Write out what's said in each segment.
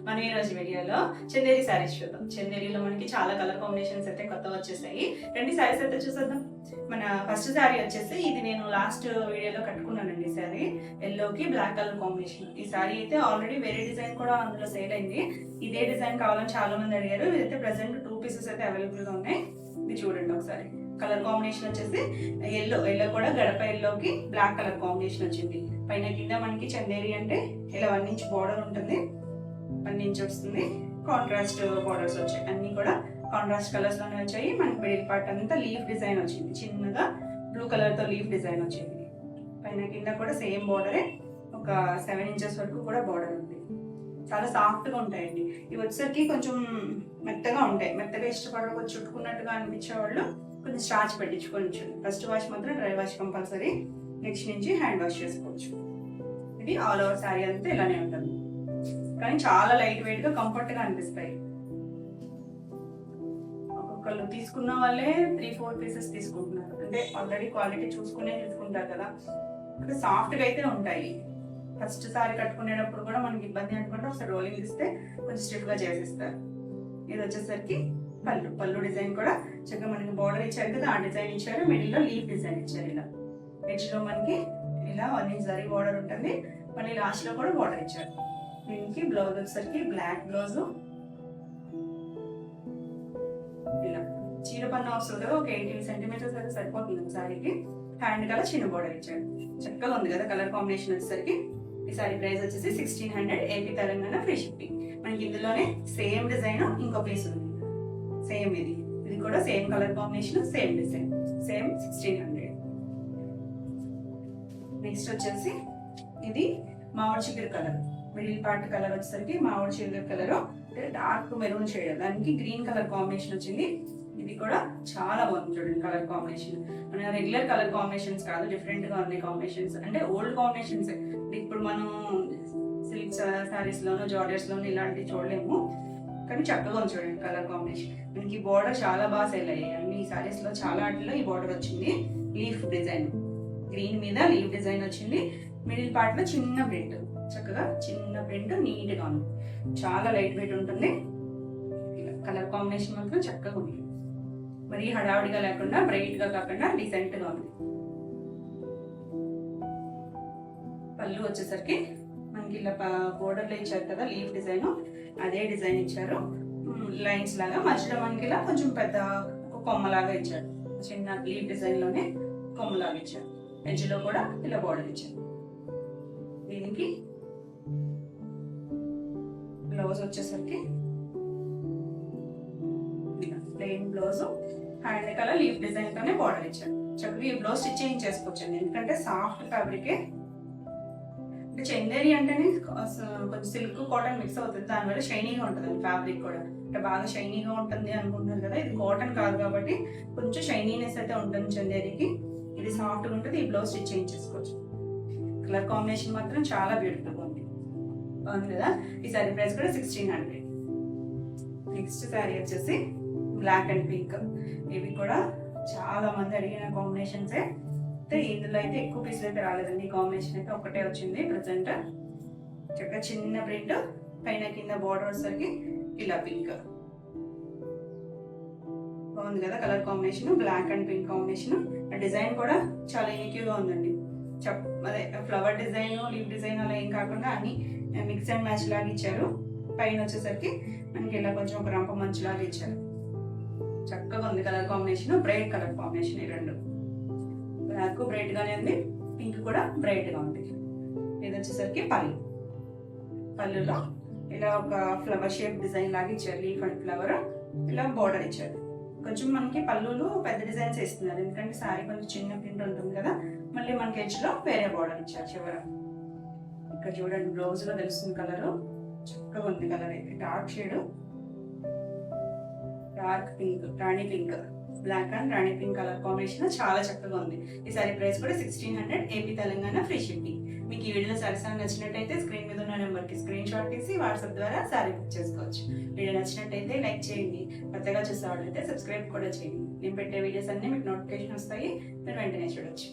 మనం ఈ రోజు వీడియోలో చందేరి శారీస్ చూద్దాం. చందేరిలో మనకి చాలా కలర్ కాంబినేషన్స్ అయితే కొత్తగా వచ్చేసాయి. రెండు శారీస్ అయితే చూసేద్దాం. మన ఫస్ట్ శారీ వచ్చేసి ఇది నేను లాస్ట్ వీడియోలో కట్టుకున్నానండి. ఈ శారీ ఎల్లోకి బ్లాక్ కలర్ కాంబినేషన్. ఈ శారీ అయితే ఆల్రెడీ వేరే డిజైన్ కూడా అందులో సేల్ అయింది. ఇదే డిజైన్ కావాలని చాలా మంది అడిగారు. ఇదైతే ప్రెసెంట్ 2 పీసెస్ అయితే అవైలబుల్ గా ఉన్నాయి. ఇది చూడండి ఒకసారి. కలర్ కాంబినేషన్ వచ్చేసి ఎల్లో కూడా గడప ఎల్లోకి బ్లాక్ కలర్ కాంబినేషన్ వచ్చింది. పైన కింద మనకి చందేరి అంటే ఇలా 1 ఇంచ్ బార్డర్ ఉంటుంది, 1 ఇంచ్ వస్తుంది. కాంట్రాస్ట్ బార్డర్స్ వచ్చాయి, అన్ని కూడా కాంట్రాస్ట్ కలర్స్ లోనే వచ్చాయి. మనకి మిడిల్ పార్ట్ అంతా లీఫ్ డిజైన్ వచ్చింది, చిన్నగా బ్లూ కలర్ తో లీఫ్ డిజైన్ వచ్చింది. పైన కింద కూడా సేమ్ బార్డరే, ఒక 7 ఇంచెస్ వరకు కూడా బార్డర్ ఉంది. చాలా సాఫ్ట్ గా ఉంటాయండి. ఇవి వచ్చేసరికి కొంచెం మెత్తగా ఉంటాయి. మెత్తగా ఇష్టపడక చుట్టుకున్నట్టుగా అనిపించే వాళ్ళు కొంచెం స్టార్చ్ పెట్టించుకోవచ్చు. ఫస్ట్ వాష్ మాత్రం డ్రై వాష్ కంపల్సరీ, నెక్స్ట్ నుంచి హ్యాండ్ వాష్ చేసుకోవచ్చు. ఇది ఆల్ ఓవర్ శారీ అంతా ఇలానే ఉంటుంది, కానీ చాలా లైట్ వెయిట్ గా కంఫర్ట్ గా అనిపిస్తాయి. ఒక్కొక్కళ్ళు తీసుకున్న వాళ్ళే 3-4 పీసెస్ తీసుకుంటున్నారు. అంటే ఆల్రెడీ క్వాలిటీ చూసుకునే తీసుకుంటారు కదా. అంటే సాఫ్ట్ గా అయితే ఉంటాయి. ఫస్ట్ సారీ కట్టుకునేటప్పుడు కూడా మనకి ఇబ్బంది అనుకుంటే ఒకసారి రోలింగ్ ఇస్తే కొంచెం స్టిఫ్ గా చేసిస్తారు. ఇది వచ్చేసరికి పళ్ళు డిజైన్ కూడా చక్కగా మనకి బార్డర్ ఇచ్చారు కదా, ఆ డిజైన్ ఇచ్చారు. మిడిల్ లో లీఫ్ డిజైన్ ఇచ్చారు. ఇలా ఎడ్జ్ లో మనకి ఇలా 1 ఇంచ్ జరీ బార్డర్ ఉంటుంది. మళ్ళీ లాస్ట్ లో కూడా బార్డర్ ఇచ్చారు. దీనికి బ్లౌజ్ వచ్చేసరికి బ్లాక్ బ్లౌజ్, ఇలా చీర పన్ను అవసరం కదా, ఒక 18 సెంటీమీటర్స్ అయితే సరిపోతుంది సారీకి. హ్యాండ్ కలర్ చిన్న బార్డర్ ఇచ్చారు. చక్కగా ఉంది కదా కలర్ కాంబినేషన్ వచ్చేసరికి. ఈ సారీ ప్రైస్ వచ్చేసి 1600 ఏపీ తెలంగాణ ఫ్రీ షిప్పింగ్. మనకి ఇందులోనే సేమ్ డిజైన్ ఇంకో పీస్ ఉంది, సేమ్ ఇది కూడా same colour combination, same design, same 1600. Next వచ్చేసి ఇది మామిడి చిగురు కలర్. మిడిల్ పార్ట్ కలర్ వచ్చేసరికి మామిడి చిగురు కలర్, డార్క్ మెరూన్ షేడ్, దానికి గ్రీన్ కలర్ కాంబినేషన్ వచ్చింది. ఇది కూడా చాలా బాగుంది చూడండి కలర్ కాంబినేషన్. మన రెగ్యులర్ కలర్ కాంబినేషన్స్ కాదు, డిఫరెంట్ గా ఉన్నాయి కాంబినేషన్స్. అంటే ఓల్డ్ కాంబినేషన్స్, ఇప్పుడు మనం సిల్క్ సారీస్ లోను జార్జెట్స్ లోను ఇలాంటివి చూడలేము, కానీ చక్కగా ఉంది చూడండి కలర్ కాంబినేషన్. మనకి బార్డర్ చాలా బాగా సేల్ అయ్యాయి. అన్ని సారీస్ లో చాలా వాటిలో ఈ బార్డర్ వచ్చింది. లీఫ్ డిజైన్, గ్రీన్ మీద లీఫ్ డిజైన్ వచ్చింది. మిడిల్ పార్ట్ లో చిన్న ప్రింట్, చక్కగా చిన్న ప్రింట్, నీట్ గా ఉంది. చాలా లైట్ వెయిట్ ఉంటుంది. కలర్ కాంబినేషన్ మాత్రం చక్కగా ఉంది. మరి హడావుడిగా లేకుండా, బ్రైట్ గా కాకుండా డీసెంట్ గా ఉంది. పళ్ళు వచ్చేసరికి మనకి ఇలా బోర్డర్ లో ఇచ్చారు కదా లీఫ్ డిజైన్, అదే డిజైన్ ఇచ్చారు. లైన్స్ లాగా మధ్యలో మనకి ఇలా కొంచెం పెద్ద కొమ్మలాగా ఇచ్చారు. చిన్న లీఫ్ డిజైన్ లోనే కొమ్మలాగా ఇచ్చారు. ఎడ్జ్ లో కూడా ఇలా బోర్డర్ ఇచ్చారు. దీనికి బ్లౌజ్ వచ్చేసరికి plain blouse, hand colour leaf design తోనే బార్డర్ ఇచ్చారు. చక్కగా ఈ బ్లౌజ్ స్టిచ్చింగ్ చేసుకోవచ్చండి, ఎందుకంటే సాఫ్ట్ ఫ్యాబ్రికే. అంటే చందేరి అంటేనే కొంచెం సిల్క్ కాటన్ మిక్స్ అవుతుంది, దానివల్ల షైనీగా ఉంటుంది ఫ్యాబ్రిక్ కూడా. అంటే బాగా షైనీగా ఉంటుంది అనుకుంటున్నారు కదా, ఇది కాటన్ కాదు కాబట్టి కొంచెం షైనీనెస్ అయితే ఉంటుంది చందేరికి. ఇది సాఫ్ట్గా ఉంటుంది. ఈ బ్లౌజ్ స్టిచ్చింగ్ చేసుకోవచ్చు. కలర్ కాంబినేషన్ మాత్రం చాలా బ్యూటిఫుల్గా ఉంది, బాగుంది కదా. ఈ సారీ ప్రైస్ కూడా 1600. నెక్స్ట్ శారీ వచ్చేసి బ్లాక్ అండ్ పింక్. ఇవి కూడా చాలా మంది అడిగిన కాంబినేషన్స్. ఇందులో అయితే ఎక్కువ పీసులు అయితే రాలేదండి. ఈ కాంబినేషన్ అయితే ఒకటే వచ్చింది ప్రెసెంట్. చక్కగా చిన్న ప్రింట్, పైన కింద బార్డర్ వచ్చేసరికి ఇలా పింక్, బాగుంది కదా colour combination. Black and pink combination. Design కూడా చాలా యూనిక్ గా ఉందండి. అదే ఫ్లవర్ డిజైన్, లీఫ్ డిజైన్ అలా ఏం కాకుండా అన్ని మిక్స్ అండ్ మ్యాచ్ లాగా ఇచ్చారు. పైన వచ్చేసరికి మనకి ఇలా కొంచెం ఒక రంప మంచు లాగా ఇచ్చారు. చక్కగా ఉంది colour combination. Bright colour combination. ఈ రెండు బ్లాక్ బ్రైట్ గానే ఉంది, పింక్ కూడా బ్రైట్ గా ఉంది. ఇది వచ్చేసరికి పళ్ళులో ఇలా ఒక ఫ్లవర్ షేప్ డిజైన్ లాగా ఇచ్చారు. లీఫ్ అండ్ ఫ్లవర్ ఇలా బార్డర్ ఇచ్చారు. కొంచెం మనకి పళ్ళులు పెద్ద డిజైన్స్ ఇస్తున్నారు, ఎందుకంటే సారీ కొంచెం చిన్న ప్రింట్ ఉంటుంది కదా. మళ్ళీ మనకి ఎడ్జ్ లో వేరే బార్డర్ ఇచ్చారు చివర. ఇక్కడ చూడండి బ్లౌజ్ లో తెలుస్తుంది కలర్, చక్కగా ఉంది కలర్ అయితే. Dark shade, dark pink, Rani pink, black and Rani pink colour combination చాలా చక్కగా ఉంది. ఈ సారీ ప్రైస్ కూడా 1600 ఏపీ తెలంగాణ ఫ్రీ షిప్పింగ్. మీకు ఈ వీడియో సారీస్ నచ్చినట్టయితే స్క్రీన్ మీద ఉన్న నెంబర్ కి స్క్రీన్ షాట్ తీసి వాట్సాప్ ద్వారా సారీ బుక్ చేసుకోవచ్చు. వీడియో నచ్చినట్టయితే లైక్ చేయండి, కొత్తగా చూసేవాళ్ళైతే సబ్స్క్రైబ్ కూడా చేయండి. నేను పెట్టే వీడియోస్ అన్ని మీకు నోటిఫికేషన్ వస్తాయి, మీరు వెంటనే చూడొచ్చు.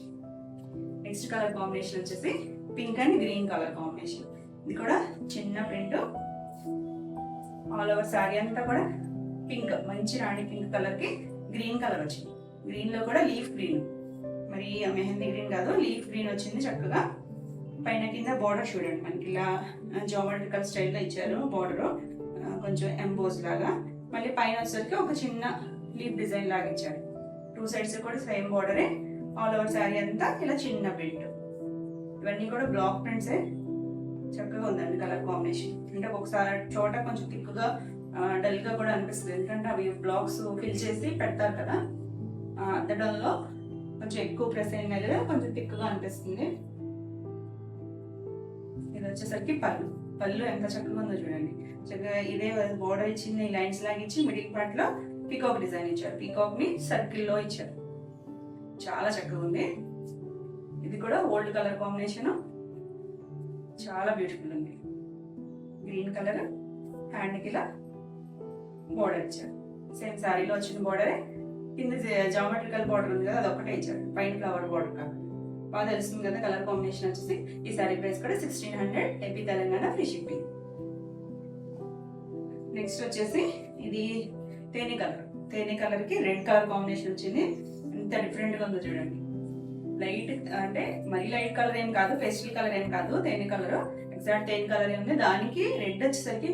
నెక్స్ట్ కలర్ కాంబినేషన్ వచ్చేసి pink and green colour combination. ఇది కూడా చిన్న ప్రింట్, ఆల్ ఓవర్ శారీ అంతా కూడా పింక్, మంచి రాణి పింక్ కలర్ కి గ్రీన్ కలర్ వచ్చింది. గ్రీన్ లో కూడా లీఫ్ గ్రీన్, మరి మెహందీ గ్రీన్ కాదు, లీఫ్ గ్రీన్ వచ్చింది చక్కగా. పైన కింద బార్డర్ చూడండి, మనకి ఇలా జామెట్రికల్ స్టైల్లో ఇచ్చారు బార్డర్, కొంచెం ఎంబోస్ లాగా. మళ్ళీ పైన వచ్చేసరికి ఒక చిన్న లీఫ్ డిజైన్ లాగా ఇచ్చారు. 2 సైడ్స్ కూడా సేమ్ బార్డరే. ఆల్ ఓవర్ శారీ అంతా ఇలా చిన్న ప్రింట్. ఇవన్నీ కూడా బ్లాక్ ప్రింట్సే. చక్కగా ఉందండి కలర్ కాంబినేషన్. అంటే ఒకసారి చోట కొంచెం థిక్గా డల్గా కూడా అనిపిస్తుంది, ఎందుకంటే అవి బ్లాక్స్ ఫిల్ చేసి పెడతారు కదా, అద్దడంలో కొంచెం ఎక్కువ ప్రెస్ అయిన మీద కొంచెం థిక్గా అనిపిస్తుంది. ఇది వచ్చేసరికి పళ్ళు ఎంత చక్కగా ఉందో చూడండి. చక్కగా ఇదే బోర్డర్ ఇచ్చింది, లైన్స్ లాగా ఇచ్చి మిడిల్ పార్ట్ లో పీకాక్ డిజైన్ ఇచ్చారు. పీకాక్ ని సర్కిల్ లో ఇచ్చారు, చాలా చక్కగా ఉంది. ఇది కూడా ఓల్డ్ కలర్ కాంబినేషన్, చాలా బ్యూటిఫుల్ ఉంది. గ్రీన్ కలర్, హ్యాండ్ కి ఇలా బోర్డర్ ఇచ్చారు. సేమ్ శారీలో వచ్చిన బోర్డరే, కింద జామెట్రికల్ బోర్డర్ ఉంది కదా, అదొకటే ఇచ్చారు, పైన ఫ్లవర్ బోర్డర్ కాదు. బాగా తెలుస్తుంది కదా కలర్ కాంబినేషన్ వచ్చేసి. ఈ శారీ ప్రైస్ కూడా 1600, AP Telangana, free shipping. Next వచ్చేసి ఇది తేనె కలర్ కి రెడ్ కలర్ కాంబినేషన్ వచ్చింది. ఎంత డిఫరెంట్ గా ఉందో చూడండి. లైట్ అంటే మరీ లైట్ కలర్ ఏం కాదు, పేస్టల్ కలర్ ఏం కాదు, తేనె కలర్, ఎగ్జాక్ట్ తేనె కలర్ ఉంది. దానికి రెడ్ వచ్చేసరికి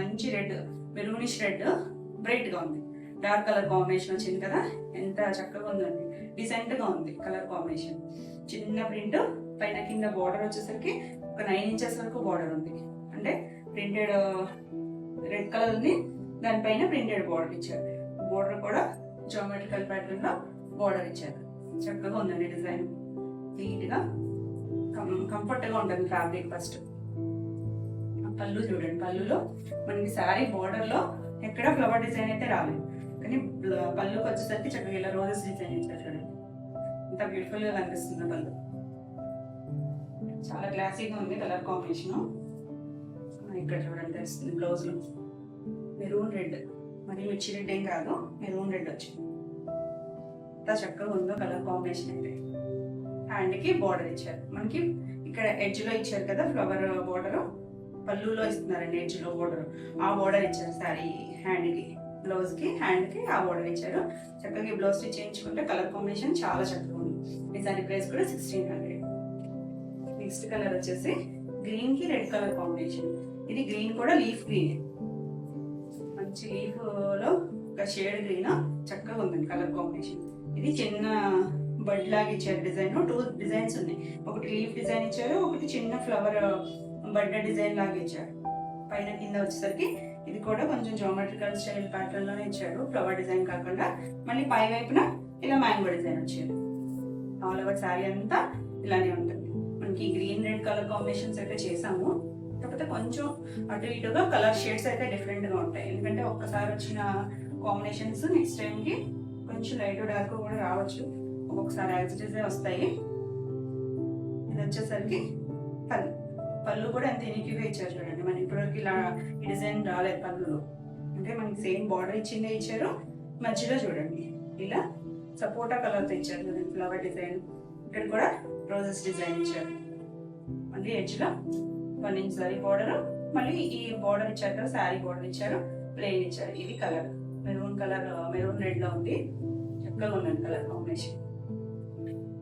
మంచి రెడ్, మెరూనిష్ రెడ్, బ్రైట్ గా ఉంది. డార్క్ కలర్ కాంబినేషన్ వచ్చింది కదా, ఎంత చక్కగా ఉందండి. డీసెంట్ గా ఉంది కలర్ కాంబినేషన్. చిన్న ప్రింట్, పైన కింద బార్డర్ వచ్చేసరికి ఒక 9 ఇంచెస్ వరకు బార్డర్ ఉంది. అంటే ప్రింటెడ్ రెడ్ కలర్ ఉంది, దానిపైన ప్రింటెడ్ బార్డర్ ఇచ్చారు. బార్డర్ కూడా జామెట్రికల్ ప్యాటర్న్ లో బార్డర్ ఇచ్చారు. చక్కగా ఉందండి డిజైన్, నీట్ గా కంఫర్ట్ గా ఉంటుంది ఫ్యాబ్రిక్. ఫస్ట్ పళ్ళు చూడండి, పళ్ళులో మనకి శారీ బార్డర్ లో ఎక్కడ ఫ్లవర్ డిజైన్ అయితే రాలేదు, కానీ పళ్ళుకి వచ్చేసరికి చక్కగా ఇలా రోజెస్ డిజైన్ ఇచ్చారు. చూడండి ఎంత బ్యూటిఫుల్ గా కనిపిస్తుంది పళ్ళు, చాలా క్లాసీగా ఉంది కలర్ కాంబినేషన్. ఇక్కడ చూడండి తెలుస్తుంది, బ్లౌజ్ లో మెరూన్ రెడ్, మరి మిర్చి రెడ్ ఏం కాదు, మెరూన్ రెడ్ వచ్చింది. ఎంత చక్కగా ఉందో కలర్ కాంబినేషన్ అయితే. హ్యాండ్ కి బార్డర్ ఇచ్చారు, మనకి ఇక్కడ ఎడ్జ్ లో ఇచ్చారు కదా ఫ్లవర్ బార్డర్, పళ్ళులో ఇస్తున్నారండి ఎడ్జ్ లో బార్డర్, ఆ బార్డర్ ఇచ్చారు శారీ హ్యాండ్ కి, బ్లౌజ్ కి, హ్యాండ్ కి ఆ బార్డర్ ఇచ్చారు. చక్కగా బ్లౌజ్ స్టిచ్ చేయించుకుంటే కలర్ కాంబినేషన్ చాలా చక్కగా ఉంది. ఈ శారీ ప్రైస్ కూడా 1600. నెక్స్ట్ కలర్ వచ్చేసి గ్రీన్ కి రెడ్ కలర్ కాంబినేషన్. ఇది గ్రీన్ కూడా లీఫ్ గ్రీన్, మంచి లీఫ్ లో ఒక షేడ్ గ్రీన్, చక్కగా ఉందండి కలర్ కాంబినేషన్. ఇది చిన్న బడ్ లాగా ఇచ్చారు డిజైన్. 2 డిజైన్స్ ఉన్నాయి, ఒకటి లీఫ్ డిజైన్ ఇచ్చారు, ఒకటి చిన్న ఫ్లవర్ బడ్ డిజైన్ లాగా ఇచ్చారు. పైన కింద వచ్చేసరికి ఇది కూడా కొంచెం జామెట్రికల్ స్టైల్ ప్యాటర్న్ లోనే ఇచ్చారు, ఫ్లవర్ డిజైన్ కాకుండా. మళ్ళీ పై వైపున ఇలా మ్యాంగో డిజైన్ వచ్చేది. ఆల్ ఓవర్ శారీ అంతా ఇలానే ఉంటుంది. మనకి గ్రీన్ రెడ్ కలర్ కాంబినేషన్స్ అయితే చేసాము, కాకపోతే కొంచెం అటు ఇటుగా కలర్ షేడ్స్ అయితే డిఫరెంట్ గా ఉంటాయి, ఎందుకంటే ఒక్కసారి వచ్చిన కాంబినేషన్స్ నెక్స్ట్ టైం కి కొంచెం లైట్ డార్క్ కూడా రావచ్చు, ఒక్కొక్కసారి యాక్సిడెంట్స్ వస్తాయి. ఇది వచ్చేసరికి పళ్ళు కూడా ఎంత యూనిక్గా ఇచ్చారు చూడండి. మన ఇప్పటివరకు ఇలా ఈ డిజైన్ రాలేదు పళ్ళులో, అంటే మనకి సేమ్ బార్డర్ ఇచ్చిందే ఇచ్చారు. మధ్యలో చూడండి ఇలా సపోటా కలర్తో ఇచ్చారు ఫ్లవర్ డిజైన్. ఇక్కడ కూడా రోజెస్ డిజైన్ ఇచ్చారు. మళ్ళీ ఎడ్జ్లో 1 ఇంచ్ సారీ బార్డర్, మళ్ళీ ఈ బార్డర్ ఇచ్చారు కదా, శారీ బార్డర్ ఇచ్చారు, ప్లెయిన్ ఇచ్చారు. ఇది colour maroon colour, maroon red లో ఉంది, చక్కగా ఉందండి కలర్ కాంబినేషన్.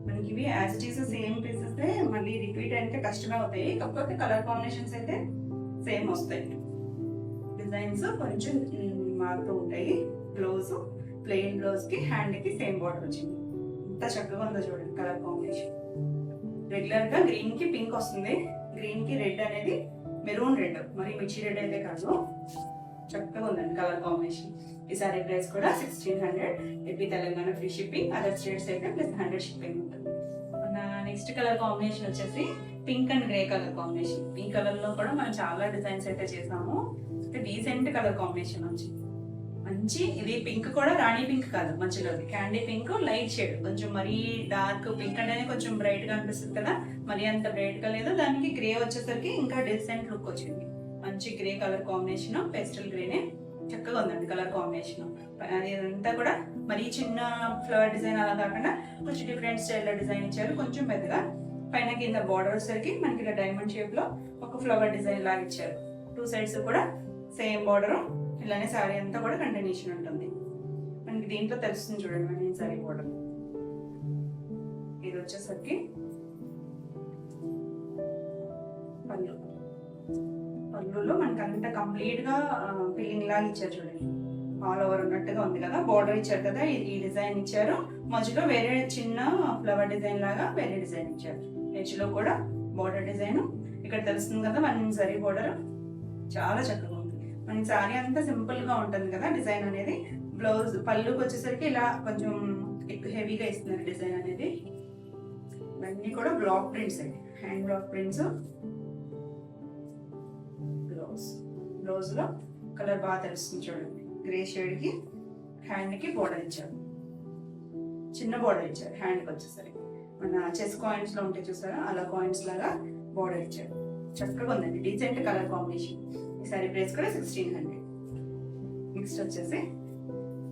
మనకి ఇవి as it is same pieces, మళ్ళీ రిపీట్ అయితే కష్టమే అవుతాయి, కాకపోతే కలర్ కాంబినేషన్స్ అయితే సేమ్ వస్తాయి. డిజైన్స్ కొంచెం మారుతూ ఉంటాయి. బ్లౌజ్ ప్లెయిన్ బ్లౌజ్ కి, హ్యాండ్ కి సేమ్ బార్డర్ వచ్చింది. ఎంత చక్కగా ఉందో చూడండి కలర్ కాంబినేషన్. రెగ్యులర్ గా గ్రీన్ కి పింక్ వస్తుంది, గ్రీన్ కి రెడ్ అనేది మెరూన్ రెడ్, మరి మిర్చి రెడ్ అయితే కాదు. చక్కగా ఉందండి కలర్ కాంబినేషన్. ఈ సారీ ప్రైస్ కూడా 1600, AP Telangana, free shipping. Other states అయితే +100 షిప్పింగ్ ఉంటుంది. మన నెక్స్ట్ కలర్ కాంబినేషన్ వచ్చేసి pink and grey colour combination. ఈ కలర్ లో కూడా మనం చాలా డిజైన్స్ అయితే చేసాము. డీసెంట్ కలర్ కాంబినేషన్ వచ్చి మంచి, ఇది పింక్ కూడా రాణి పింక్ కాదు, మధ్యలో క్యాండీ పింక్, లైట్ షేడ్, కొంచెం మరీ డార్క్ పింక్ అంటేనే కొంచెం బ్రైట్ గా అనిపిస్తుంది కదా, మరి అంత బ్రైట్ గా లేదు. దానికి గ్రే వచ్చేసరికి ఇంకా డీసెంట్ లుక్ వచ్చింది. మంచి గ్రే కలర్ కాంబినేషన్, పేస్టల్ గ్రేనే, చక్కగా ఉందండి కలర్ కాంబినేషన్. ఇదంతా కూడా మరీ చిన్న ఫ్లవర్ డిజైన్ అలా కాకుండా కొంచెం డిఫరెంట్ స్టైల్ డిజైన్ ఇచ్చారు, కొంచెం పెద్దగా. పైన కింద బార్డర్ వచ్చేసరికి మనకి ఇలా డైమండ్ షేప్ లో ఒక ఫ్లవర్ డిజైన్ లాగా ఇచ్చారు. 2 సైడ్స్ కూడా సేమ్ బార్డర్ ఇలానే శారీ అంతా కూడా కంటిన్యూషన్ ఉంటుంది. మనకి దీంట్లో తెలుస్తుంది చూడండి మన శారీ బార్డర్. ఇది వచ్చేసరికి పళ్ళులో మనకి అంత కంప్లీట్ గా ఫిల్లింగ్ లాగా ఇచ్చారు చూడండి, ఆల్ ఓవర్ ఉన్నట్టుగా ఉంది కదా. బార్డర్ ఇచ్చారు కదా, ఈ డిజైన్ ఇచ్చారు. మధ్యలో వేరే చిన్న ఫ్లవర్ డిజైన్ లాగా వేరే డిజైన్ ఇచ్చారు. ఎడ్జ్లో కూడా బార్డర్ డిజైన్ ఇక్కడ తెలుస్తుంది కదా మన జరీ బార్డర్. చాలా చక్కగా ఉంది. మన శారీ అంతా సింపుల్ గా ఉంటుంది కదా డిజైన్ అనేది. బ్లౌజ్ పళ్ళుకి వచ్చేసరికి ఇలా కొంచెం హెవీగా ఇస్తున్నారు డిజైన్ అనేది. ఇవన్నీ కూడా బ్లాక్ ప్రింట్స్ అండి, హ్యాండ్ బ్లాక్ ప్రింట్స్. బ్లౌజ్ లో కలర్ బాగా తెలుస్తుంది చూడండి. గ్రే షేడ్ కి హ్యాండ్ కి బోర్డర్ ఇచ్చారు, చిన్న బోర్డర్ ఇచ్చారు హ్యాండ్ కి వచ్చేసరికి. మన చెస్ కాయిన్స్ లో ఉంటే చూసారా అలా కాయిన్స్ లాగా బోర్డర్ ఇచ్చారు. చక్కగా ఉందండి, డీసెంట్ కలర్ కాంబినేషన్. ఈ సారీ ప్రైస్ కూడా 1600. నెక్స్ట్ వచ్చేసి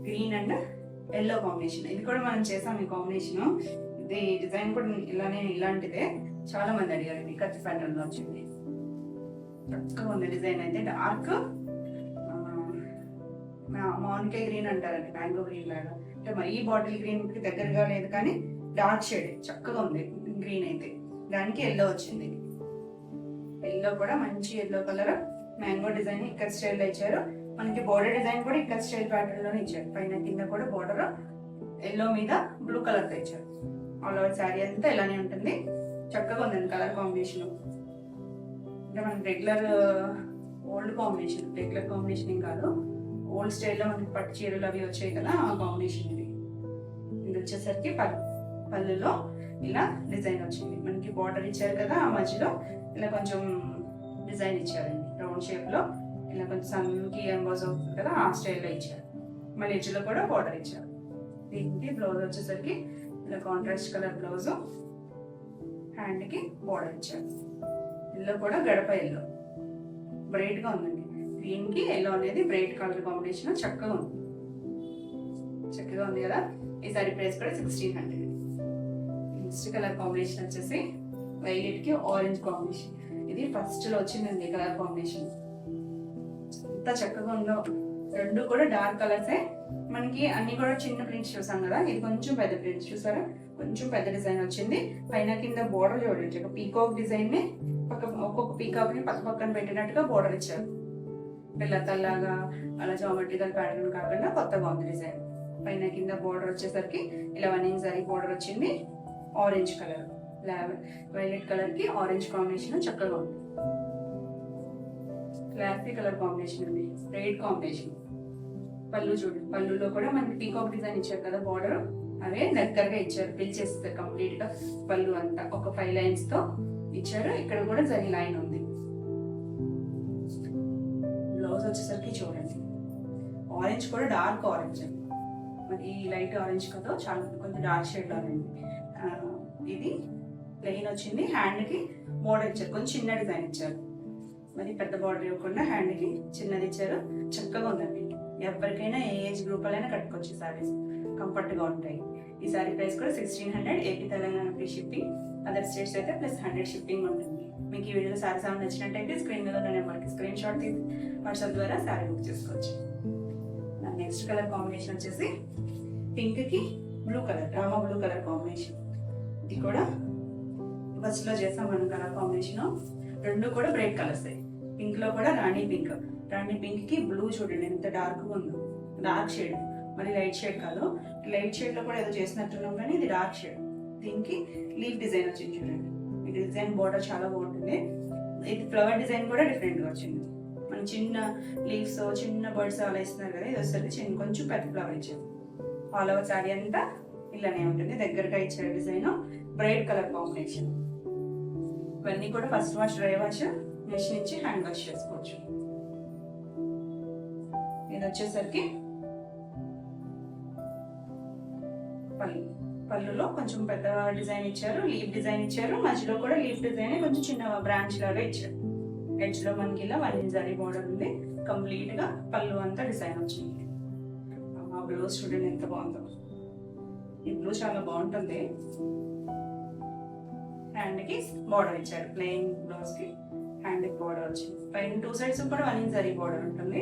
గ్రీన్ అండ్ ఎల్లో కాంబినేషన్. ఇది కూడా మనం చేసాం ఈ కాంబినేషన్. ఇది డిజైన్ కూడా ఇలాంటిదే. చాలా మంది అడిగారు. ఇది కత్తి ప్యాటర్న్ లో వచ్చింది. చక్కగా ఉంది డిజైన్ అయితే. డార్క్ మామిడికాయ గ్రీన్ అంటారండి, మ్యాంగో గ్రీన్ లాగా. అంటే మరీ బాటిల్ గ్రీన్ కి దగ్గరగా లేదు కానీ డార్క్ షేడ్ చక్కగా ఉంది గ్రీన్ అయితే. దానికి ఎల్లో వచ్చింది. ఎల్లో కూడా మంచి ఎల్లో కలర్, మ్యాంగో డిజైన్ ఇక్కడ స్టైల్ లో ఇచ్చారు. మనకి బోర్డర్ డిజైన్ కూడా ఇక్కడ స్టైల్ ప్యాటర్న్ లోనే ఇచ్చారు. పైన కింద కూడా బోర్డర్ ఎల్లో మీద బ్లూ కలర్ తో ఇచ్చారు. ఆల్ ఓవర్ శారీ అంతా ఇలానే ఉంటుంది. చక్కగా ఉందండి కలర్ కాంబినేషన్. అంటే మనకి regular old combination, regular combination ఏం కాదు. ఓల్డ్ స్టైల్లో మనకి పట్టు చీరలు అవి వచ్చాయి కదా, ఆ కాంబినేషన్ ఇది. ఇది వచ్చేసరికి పళ్ళులో ఇలా డిజైన్ వచ్చింది. మనకి బార్డర్ ఇచ్చారు కదా, ఆ మధ్యలో ఇలా కొంచెం డిజైన్ ఇచ్చారండి రౌండ్ షేప్ లో. ఇలా కొంచెం సన్కి ఎంబోజ్ అవుతుంది కదా, ఆ స్టైల్లో ఇచ్చారు. మళ్ళీ ఎడ్జ్లో కూడా బార్డర్ ఇచ్చారు. దీనికి బ్లౌజ్ వచ్చేసరికి ఇలా కాంట్రాస్ట్ కలర్ బ్లౌజ్, హ్యాండ్ కి బార్డర్ ఇచ్చారు. ఎల్లో కూడా గడప ఎల్లో బ్రైట్ గా ఉందండి. గ్రీన్ కి ఎల్లో అనేది బ్రైట్ కలర్ కాంబినేషన్. చక్కగా ఉంది, చక్కగా ఉంది కదా. ఈ సారీ ప్రైస్ కూడా 1600. నెక్స్ట్ కలర్ కాంబినేషన్ వచ్చేసి వైలెట్ కి ఆరెంజ్ కాంబినేషన్. ఇది ఫస్ట్ లో వచ్చిందండి కలర్ కాంబినేషన్. ఎంత చక్కగా ఉందో. రెండు కూడా డార్క్ కలర్సే. మనకి అన్ని కూడా చిన్న ప్రింట్స్ చూసాం కదా, ఇది కొంచెం పెద్ద ప్రింట్స్ చూసారా, కొంచెం పెద్ద డిజైన్ వచ్చింది. పైన కింద బోర్డర్ చూడండి, ఒక పీకాక్ డిజైన్ ని ఒక్కొక్క పీకాక్ ని పక్క పక్కన పెట్టినట్టుగా బోర్డర్ ఇచ్చారు. పిల్లతల్లాగా అలా జామెట్రికల్ ప్యాటర్న్ కాకుండా కొత్తగా ఉంది డిజైన్. పైన కింద బోర్డర్ వచ్చేసరికి ఇలా 1 ఇంచ్ జరీ బోర్డర్ వచ్చింది. ఆరెంజ్ కలర్, వైలెట్ కలర్ కి ఆరెంజ్ కాంబినేషన్ చక్కగా ఉంది. క్లాసీ కలర్ కాంబినేషన్ ఉంది, రెడ్ కాంబినేషన్. పళ్ళు చూడండి, పళ్ళులో కూడా మనకి పీకాక్ డిజైన్ ఇచ్చారు కదా బోర్డర్, అవే దగ్గరగా ఇచ్చారు. ఫిల్ చేస్తారు కంప్లీట్ గా. పళ్ళు అంతా ఒక 5 లైన్స్ తో ఇచ్చారు. ఇక్కడ కూడా జరీ లైన్ ఉంది. బ్లౌజ్ వచ్చేసరికి చూడండి, ఆరెంజ్ కూడా డార్క్ ఆరెంజ్ అండి. మరి ఈ లైట్ ఆరెంజ్ కదా, చాలా కొంచెం డార్క్ షేడ్ లో ఉంది. ఇది ప్లెయిన్ వచ్చింది. హ్యాండ్ కి బోర్డర్ ఇచ్చారు, కొంచెం చిన్న డిజైన్ ఇచ్చారు. మరి పెద్ద బార్డర్ ఇవ్వకుండా హ్యాండ్ కి చిన్నది ఇచ్చారు. చక్కగా ఉందండి. ఎవరికైనా ఏ ఏజ్ గ్రూప్ అయినా కట్టుకోవచ్చు. సారీస్ కంఫర్ట్ గా ఉంటాయి. ఈ సారీ ప్రైస్ కూడా 1600. AP Telangana free shipping, other states అయితే +100 షిప్పింగ్ ఉంటుంది. మీకు ఈ వీడియో సారీ సార్ నచ్చినట్టయితే స్క్రీన్ మీద ఉన్న నెంబర్కి స్క్రీన్ షాట్ తీసి వాట్సాప్ ద్వారా సారీ బుక్ చేసుకోవచ్చు. నెక్స్ట్ కలర్ కాంబినేషన్ వచ్చేసి పింక్ కి blue colour, Rama blue colour combination. ఇది కూడా ఫస్ట్ లో చేసాం మనం కలర్ కాంబినేషన్. రెండు కూడా బ్రైట్ కలర్స్. పింక్ లో కూడా రాణి పింక్. రాణి పింక్ కి బ్లూ చూడండి ఎంత డార్క్ గా ఉందో. డార్క్ షేడ్, మరి లైట్ షేడ్ కాదు. లైట్ షేడ్ లో కూడా ఏదో చేసినట్టున్నాం కానీ ఇది డార్క్ షేడ్. దీనికి లీఫ్ డిజైన్ వచ్చింది చూడండి. ఈ డిజైన్ బోర్డర్ చాలా బాగుంటుంది. ఇది ఫ్లవర్ డిజైన్ కూడా డిఫరెంట్ గా వచ్చింది. మనం చిన్న లీవ్స్, చిన్న బర్డ్స్ అలా ఇస్తున్నారు కదా, ఇది వస్తుంది కొంచెం పెద్ద ఫ్లవర్ ఇచ్చారు. ఆల్ ఓవర్ శారీ అంతా ఇలానే ఉంటుంది. దగ్గరగా ఇచ్చారు డిజైన్. Bright colour combination. ఇవన్నీ కూడా first wash, dry wash, machine నుంచి హ్యాండ్ వాష్ చేసుకోవచ్చు. ఇది వచ్చేసరికి పళ్ళులో కొంచెం పెద్ద డిజైన్ ఇచ్చారు, లీఫ్ డిజైన్ ఇచ్చారు. మధ్యలో కూడా లీఫ్ డిజైన్ కొంచెం చిన్న బ్రాంచ్ లాగా ఇచ్చారు. ఎడ్జ్ లో మనకి ఇలా 1 ఇంచ్ జరీ బోర్డర్ ఉంది. కంప్లీట్ గా పళ్ళు అంతా డిజైన్ వచ్చింది. ఆ బ్లౌజ్ చూడండి ఎంత బాగుందో. ఈ బ్లూ చాలా బాగుంటుంది. హ్యాండ్ కి బార్డర్ ఇచ్చారు. ప్లెయిన్ బ్లౌజ్ కి హ్యాండ్ బోర్డర్ వచ్చింది. పైన 2 సైడ్స్ కూడా 1 ఇంచ్ జరీ బోర్డర్ ఉంటుంది.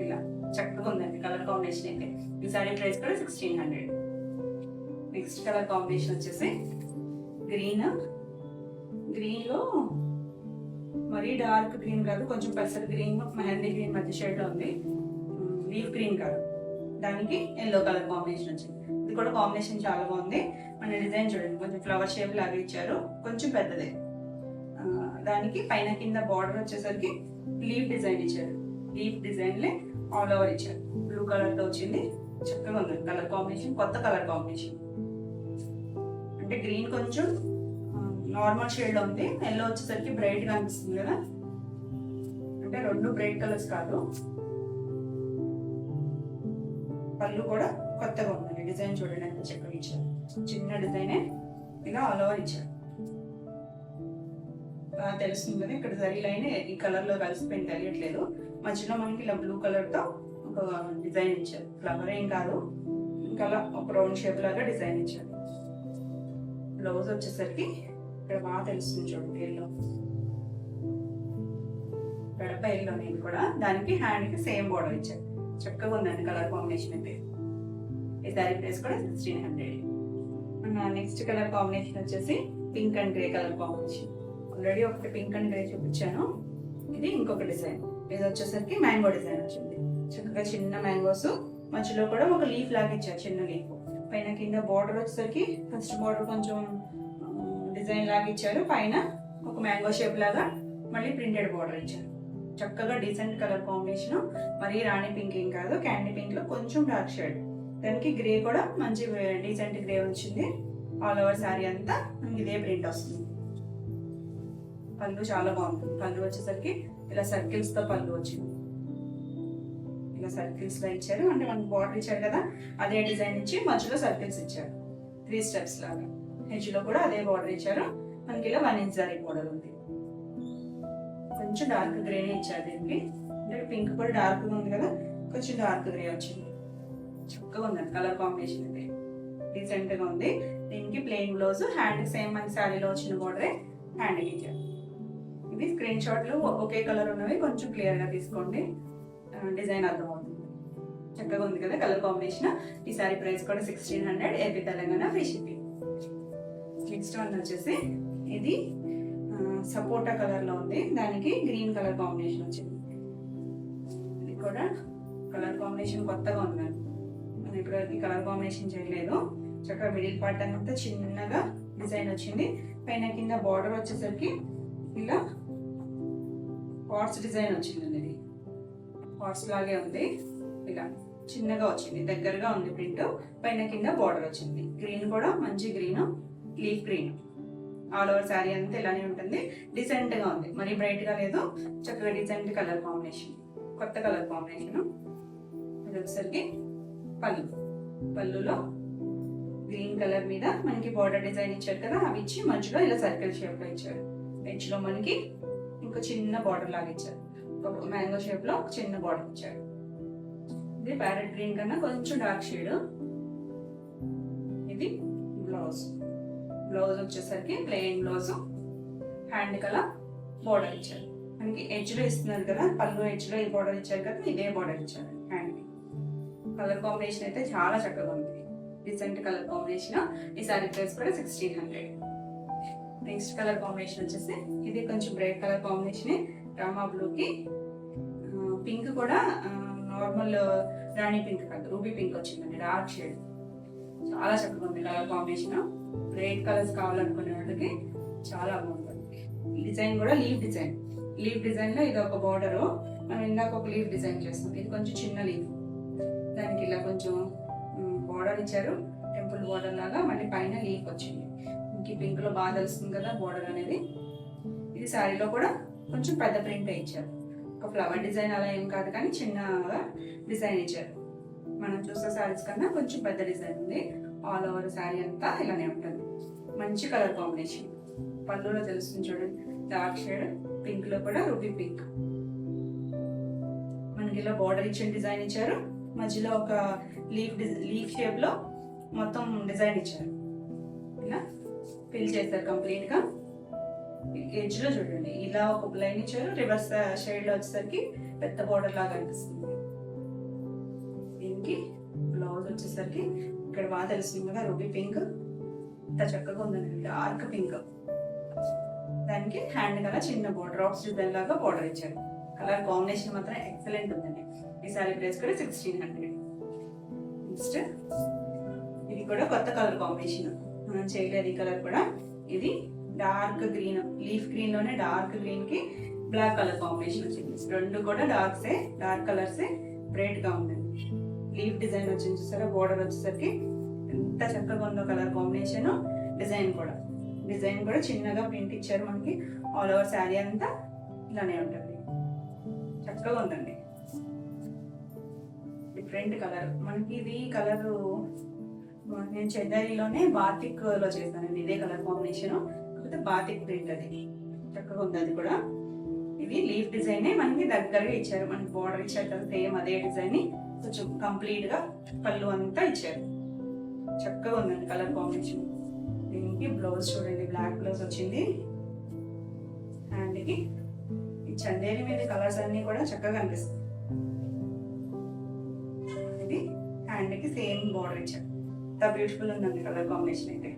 ఇలా చక్కగా ఉందండి కలర్ కాంబినేషన్ అయితే. ఈ సారీ ప్రైస్ కూడా 1600. నెక్స్ట్ కలర్ కాంబినేషన్ వచ్చేసి గ్రీన్ లో మరీ డార్క్ గ్రీన్ కాదు, కొంచెం పెసర్ గ్రీన్ మెహందీ గ్రీన్ మధ్య షేడ్ లో ఉంది. లీఫ్ గ్రీన్ కాదు, దానికి ఎల్లో కలర్ కాంబినేషన్ వచ్చింది. ఇది కూడా కాంబినేషన్ చాలా బాగుంది. మన డిజైన్ చూడండి, కొంచెం ఫ్లవర్ షేప్ లాగా ఇచ్చారు, కొంచెం పెద్దదే. దానికి పైన కింద బార్డర్ వచ్చేసరికి లీఫ్ డిజైన్ ఇచ్చారు. లీఫ్ డిజైన్ లే ఆల్ ఓవర్ ఇచ్చారు. బ్లూ కలర్ తో వచ్చింది. చక్కగా ఉంది కలర్ కాంబినేషన్, కొత్త కలర్ కాంబినేషన్. అంటే గ్రీన్ కొంచెం నార్మల్ షేడ్ లో ఉంది, ఎల్లో వచ్చేసరికి బ్రైట్ గా అనిపిస్తుంది కదా. అంటే రెండు బ్రైట్ కలర్స్ కాదు. పళ్ళు కూడా కొత్తగా ఉంది. డిజైన్ చూడండి ఎంత చక్కగా ఇచ్చారు. చిన్న డిజైనే ఇలా ఆల్ ఓవర్ ఇచ్చారు. తెలుస్తుంది కదా, ఇక్కడ జరీ లైన్ ఈ కలర్ లో కలిసిపోయింది తెలియట్లేదు. మధ్యలో మనకి ఇలా బ్లూ కలర్ తో ఒక డిజైన్ ఇచ్చారు. ఫ్లవర్ ఏం కాదు, ఇంకా ఒక రౌండ్ షేప్ లాగా డిజైన్ ఇచ్చారు. బ్లౌజ్ వచ్చేసరికి ఇక్కడ బాగా తెలుస్తుంది చూడండి, ఎల్లో గడప ఎల్లో. నేను కూడా దానికి హ్యాండ్ కి సేమ్ బోర్డర్ ఇచ్చారు. చక్కగా ఉందండి కలర్ కాంబినేషన్ అయితే. ఈ సారీ ప్రైస్ కూడా 1600. నెక్స్ట్ కలర్ కాంబినేషన్ వచ్చేసి pink and grey colour combination. Already ఒకటి పింక్ అండ్ గ్రే చూపించాను. ఇది ఇంకొక డిజైన్. ఇది వచ్చేసరికి మ్యాంగో డిజైన్ వచ్చింది. చక్కగా చిన్న మ్యాంగోస్, మధ్యలో కూడా ఒక లీఫ్ లాగా ఇచ్చారు, చిన్న లీఫ్. పైన కింద బార్డర్ వచ్చేసరికి ఫస్ట్ బార్డర్ కొంచెం డిజైన్ లాగా ఇచ్చారు, పైన ఒక మ్యాంగో షేప్ లాగా మళ్ళీ ప్రింటెడ్ బార్డర్ ఇచ్చారు. చక్కగా డీసెంట్ కలర్ కాంబినేషన్. మరి రాణి పింక్ ఏం కాదు, క్యాండీ పింక్ లో కొంచెం డార్క్ షేడ్. దానికి గ్రే కూడా మంచి డీసెంట్ గ్రే వచ్చింది. ఆల్ ఓవర్ శారీ అంతా ఇదే ప్రింట్ వస్తుంది. పళ్ళు చాలా బాగుంటుంది. పళ్ళు వచ్చేసరికి ఇలా సర్కిల్స్ తో పళ్ళు వచ్చింది. ఇలా సర్కిల్స్ లో ఇచ్చారు. అంటే మనకి బార్డర్ ఇచ్చారు కదా, అదే డిజైన్ ఇచ్చి మధ్యలో సర్కిల్స్ ఇచ్చారు 3 స్టెప్స్ లాగా. హెడ్జ్ లో కూడా అదే బార్డర్ ఇచ్చారు. మనకి ఇలా 1 ఇంచ్ జరీ బార్డర్ ఉంది. కొంచెం డార్క్ గ్రేనే ఇచ్చారు దీనికి. అంటే పింక్ కూడా డార్క్ ఉంది కదా, కొంచెం డార్క్ గ్రే వచ్చింది. చక్కగా ఉందండి కలర్ కాంబినేషన్ అయితే. డీసెంట్ గా ఉంది. దీనికి ప్లెయిన్ బ్లౌజ్, హ్యాండ్ సేమ్ మన శారీలో వచ్చిన బార్డరే హ్యాండ్ ఇచ్చారు. ఇవి స్క్రీన్ షాట్లు ఒకే కలర్ ఉన్నవి, కొంచెం క్లియర్ గా తీసుకోండి, డిజైన్ అర్థమవుతుంది. చక్కగా ఉంది కదా కలర్ కాంబినేషన్. ఈ సారీ ప్రైస్ కూడా 1600. AP Telangana free shipping. Next one వచ్చేసి ఇది సపోటా కలర్ లో ఉంది. దానికి గ్రీన్ కలర్ కాంబినేషన్ వచ్చింది. ఇది కూడా కలర్ కాంబినేషన్ కొత్తగా ఉంది. మనం ఇప్పుడు ఈ కలర్ కాంబినేషన్ చేయలేదు. చక్కగా మిడిల్ పార్ట్ అంతా చిన్నగా డిజైన్ వచ్చింది. పైన కింద బార్డర్ వచ్చేసరికి ఇలా హార్ట్స్ డిజైన్ వచ్చిందండి. ఇది హార్ట్స్ లాగే ఉంది. ఇలా చిన్నగా వచ్చింది, దగ్గరగా ఉంది ప్రింట్. పైన కింద బార్డర్ వచ్చింది. గ్రీన్ కూడా మంచి green, leaf green. All over sari అంతా ఇలానే ఉంటుంది. డీసెంట్ గా ఉంది, మరీ బ్రైట్ గా లేదు. చక్కగా డీసెంట్ కలర్ కాంబినేషన్, కొత్త కలర్ కాంబినేషన్. ఇది వచ్చేసరికి పళ్ళులో గ్రీన్ కలర్ మీద మనకి బార్డర్ డిజైన్ ఇచ్చారు కదా, అవి ఇచ్చి మధ్యలో ఇలా సర్కిల్ షేప్ లో ఇచ్చారు. ఎడ్జ్ లో మనకి ఇంకో చిన్న బార్డర్ లాగా ఇచ్చారు. ఒక మ్యాంగో షేప్ లో చిన్న బార్డర్ ఇచ్చారు. ఇది ప్యారెట్ గ్రీన్ కన్నా కొంచెం డార్క్ షేడ్. ఇది బ్లౌజ్ వచ్చేసరికి plain blouse, hand colour border ఇచ్చారు. మనకి ఎడ్జ్ లో ఇస్తున్నారు కదా, పళ్ళు ఎడ్జ్ లో ఈ బార్డర్ ఇచ్చారు కదా, ఇదే బార్డర్ ఇచ్చారు హ్యాండ్ కి. కలర్ కాంబినేషన్ అయితే చాలా చక్కగా ఉంది. Decent colour combination. ఈ సారీ ప్రైస్ కూడా 1600. నెక్స్ట్ కలర్ కాంబినేషన్ వచ్చేసి ఇది కొంచెం బ్రైట్ కలర్ కాంబినేషన్. రామా బ్లూకి పింక్ కూడా నార్మల్ రాణి పింక్ కాదు, రూబీ పింక్ వచ్చిందండి, డార్క్ షేడ్. చాలా చక్కగా ఉంది కలర్ కాంబినేషన్. బ్రైట్ కలర్స్ కావాలనుకునే వాళ్ళకి చాలా బాగుంటుంది. డిజైన్ కూడా లీఫ్ డిజైన్ లో ఇది ఒక బార్డర్. మనం ఇందాక ఒక లీఫ్ డిజైన్ చేస్తాం. ఇది కొంచెం చిన్న లీఫ్, దానికి ఇలా కొంచెం బార్డర్ ఇచ్చారు, టెంపుల్ బార్డర్ లాగా. మళ్ళీ పైన లీఫ్ వచ్చింది. ఇంక పింక్ లో బాగా తెలుస్తుంది కదా బార్డర్ అనేది. ఇది శారీలో కూడా కొంచెం పెద్ద ప్రింట్ ఇచ్చారు. ఒక ఫ్లవర్ డిజైన్ అలా ఏం కాదు, కానీ చిన్నగా డిజైన్ ఇచ్చారు. మనం చూసే శారీస్ కన్నా కొంచెం పెద్ద డిజైన్ ఉంది. ఆల్ ఓవర్ శారీ అంతా ఇలానే ఉంటుంది. మంచి కలర్ కాంబినేషన్. పళ్ళులో తెలుస్తుంది చూడండి, డార్క్ షేడ్. పింక్ లో కూడా రూబీ పింక్. మనకి ఇలా బార్డర్ ఇచ్చిన డిజైన్ ఇచ్చారు. మధ్యలో ఒక లీఫ్ షేప్ లో మొత్తం డిజైన్ ఇచ్చారు. ఇలా ఫిల్ చేస్తారు కంప్లీట్ గా. ఎడ్జ్ లో చూడండి ఇలా ఒక లైన్ ఇచ్చారు, రివర్స్ షేడ్ లో వచ్చేసరికి పెద్ద బోర్డర్ లాగా అనిపిస్తుంది. దీనికి బ్లౌజ్ వచ్చేసరికి ఇక్కడ బాగా తెలుస్తుంది కదా రూబీ పింక్, ఇంత చక్కగా ఉందండి, డార్క్ పింక్. దానికి హ్యాండ్ కలర్ చిన్న బోర్డర్ డ్రాప్స్ డిజైన్ లాగా బోర్డర్ ఇచ్చారు. కలర్ కాంబినేషన్ మాత్రం ఎక్సలెంట్ ఉందండి. ఈ సారీ ప్రైస్ కూడా 1600. నెక్స్ట్ ఇది కూడా కొత్త కలర్ కాంబినేషన్, మనం చేయలేదు ఈ కలర్ కూడా. ఇది డార్క్ గ్రీన్, లీఫ్ గ్రీన్ లోనే డార్క్ గ్రీన్ కి బ్లాక్ కలర్ కాంబినేషన్ వచ్చింది. రెండు కూడా డార్క్ కలర్సే బ్రైట్ గా ఉందండి. లీఫ్ డిజైన్ వచ్చింది చూసారా, బోర్డర్ వచ్చేసరికి ఎంత చక్కగా ఉందో కలర్ కాంబినేషన్. డిజైన్ కూడా చిన్నగా ప్రింట్ ఇచ్చారు మనకి. ఆల్ ఓవర్ శారీ అంతా ఇలానే ఉంటుంది, చక్కగా ఉందండి. డిఫరెంట్ కలర్ మనకి. ఇది కలర్ నేను చెన్నైలోనే బాతిక్ లో చేస్తానండి, ఇదే కలర్ కాంబినేషన్, కాకపోతే బాతిక్ ప్రింట్. అది చక్కగా ఉంది. అది కూడా ఇది లీఫ్ డిజైన్ మనకి దగ్గరగా ఇచ్చారు, మనకి బోర్డర్ ఇచ్చారు కదా సేమ్ అదే డిజైన్ ని కొంచెం కంప్లీట్ గా పళ్ళు అంతా ఇచ్చారు. చక్కగా ఉందండి కలర్ కాంబినేషన్. దీనికి బ్లౌజ్ చూడండి, బ్లాక్ బ్లౌజ్ వచ్చింది. హ్యాండ్ కి ఈ చందేరి మీద కలర్స్ అన్ని కూడా చక్కగా అనిపిస్తుంది. ఇది హ్యాండ్ కి సేమ్ బోర్డర్ ఇచ్చారు. ఎంత బ్యూటిఫుల్ ఉందండి కలర్ కాంబినేషన్ అయితే.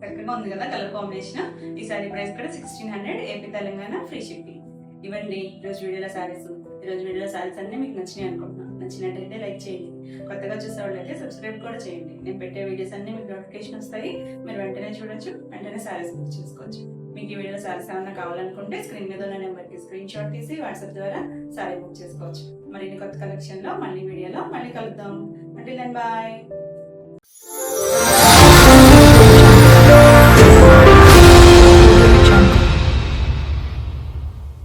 చక్కగా ఉంది కదా కలర్ కాంబినేషన్. ఈ సారీ ప్రైస్ కూడా 1600, ఏపీ తెలంగాణ ఫ్రీ షిప్పింగ్. ఇవ్వండి ఈరోజు వీడియోలో శారీస్. ఈరోజు వీడియోలో శారీస్ అన్నీ మీకు నచ్చినాయి అనుకుంటున్నాను. నచ్చినట్టయితే లైక్ చేయండి, కొత్తగా చూసేవాళ్ళు అయితే సబ్స్క్రైబ్ కూడా చేయండి. నేను పెట్టే వీడియోస్ అన్ని మీకు నోటిఫికేషన్ వస్తాయి, మీరు వెంటనే చూడొచ్చు, వెంటనే శారీస్ బుక్ చేసుకోవచ్చు. మీకు ఈ వీడియోలో శారీస్ ఏమన్నా కావాలనుకుంటే స్క్రీన్ మీద ఉన్న నెంబర్కి స్క్రీన్ షాట్ తీసి వాట్సాప్ ద్వారా శారీ బుక్ చేసుకోవచ్చు. మరిన్ని కొత్త కలెక్షన్లో మళ్ళీ వీడియోలో మళ్ళీ కలుద్దాం. అంటే దెన్ బాయ్.